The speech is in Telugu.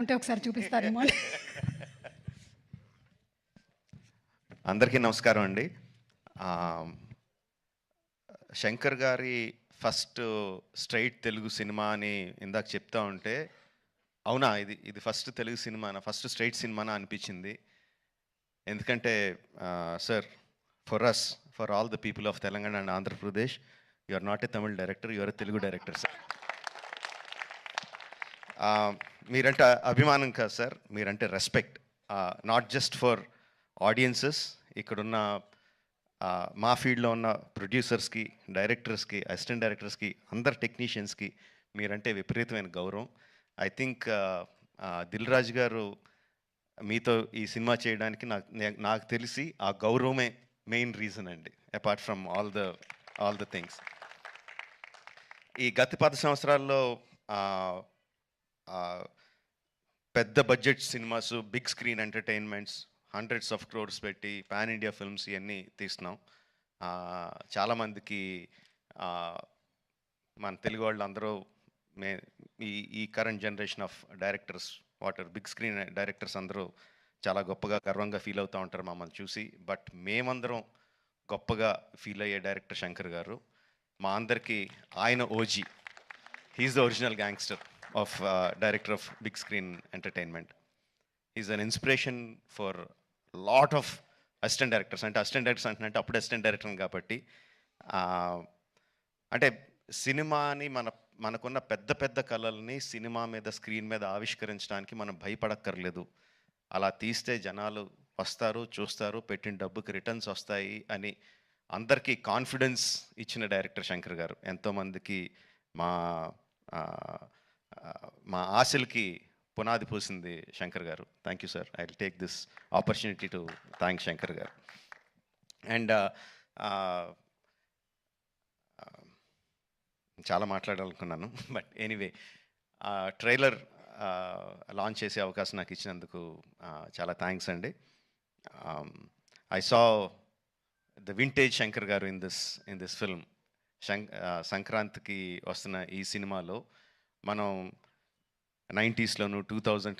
ఉంటే ఒకసారి చూపిస్తారేమో అని. అందరికీ నమస్కారం అండి. శంకర్ గారి ఫస్ట్ స్ట్రైట్ తెలుగు సినిమా అని ఇందాక చెప్తా ఉంటే, అవునా ఇది ఇది ఫస్ట్ తెలుగు సినిమానా, ఫస్ట్ స్ట్రైట్ సినిమానా అనిపించింది. ఎందుకంటే sir, for all the people of Telangana and Andhra Pradesh, you are not a Tamil director, you are a Telugu director sir. మీరంటే అభిమానం కాదు సార్, మీరంటే respect. Not just for audiences, ఇక్కడున్న మా ఫీల్డ్లో ఉన్న ప్రొడ్యూసర్స్కి, డైరెక్టర్స్కి, అసిస్టెంట్ డైరెక్టర్స్కి, అందరు టెక్నీషియన్స్కి మీరంటే విపరీతమైన గౌరవం. ఐ థింక్ దిల్ రాజు గారు మీతో ఈ సినిమా చేయడానికి నాకు తెలిసి ఆ గౌరవమే మెయిన్ రీజన్ అండి, apart from all the things. ఈ గత 10 సంవత్సరాల్లో పెద్ద budget cinemas, big screen entertainments, hundreds of crores పెట్టి పాన్ ఇండియా ఫిల్మ్స్ ఇవన్నీ తీస్తున్నాం. చాలామందికి మన తెలుగు వాళ్ళు అందరూ మే ఈ current generation of directors, big screen directors అందరూ చాలా గొప్పగా గర్వంగా ఫీల్ అవుతూ ఉంటారు మమ్మల్ని చూసి. బట్ మేమందరం గొప్పగా ఫీల్ అయ్యే డైరెక్టర్ శంకర్ గారు. మా అందరికీ ఆయన OG. He's the original gangster of director of big screen entertainment. Is an inspiration for lot of assistant directors. అంటే అసిస్టెంట్ డైరెక్టర్స్ అంటే అప్పుడు అసిస్టెంట్ డైరెక్టర్ కాబట్టి, అంటే సినిమాని మనకున్న పెద్ద పెద్ద కళల్ని సినిమా మీద, స్క్రీన్ మీద ఆవిష్కరించడానికి మనం భయపడక్కర్లేదు. అలా తీస్తే జనాలు వస్తారు, చూస్తారు, పెట్టిన డబ్బుకి రిటర్న్స్ వస్తాయి అని అందరికీ కాన్ఫిడెన్స్ ఇచ్చిన డైరెక్టర్ శంకర్ గారు. ఎంతోమందికి మా మా ఆశలకి పునాది పోసింది శంకర్ గారు. Thank you sir. I will take this opportunity to thank Shankar గారు. అండ్ చాలా మాట్లాడాలనుకున్నాను, బట్ ఎనీవే, ట్రైలర్ లాంచ్ చేసే అవకాశం నాకు ఇచ్చినందుకు చాలా థ్యాంక్స్ అండి. I saw the vintage Shankar గారు ఇన్ దిస్ ఫిల్మ్. సంక్రాంతికి వస్తున్న ఈ సినిమాలో మనం 90స్లోను, 2000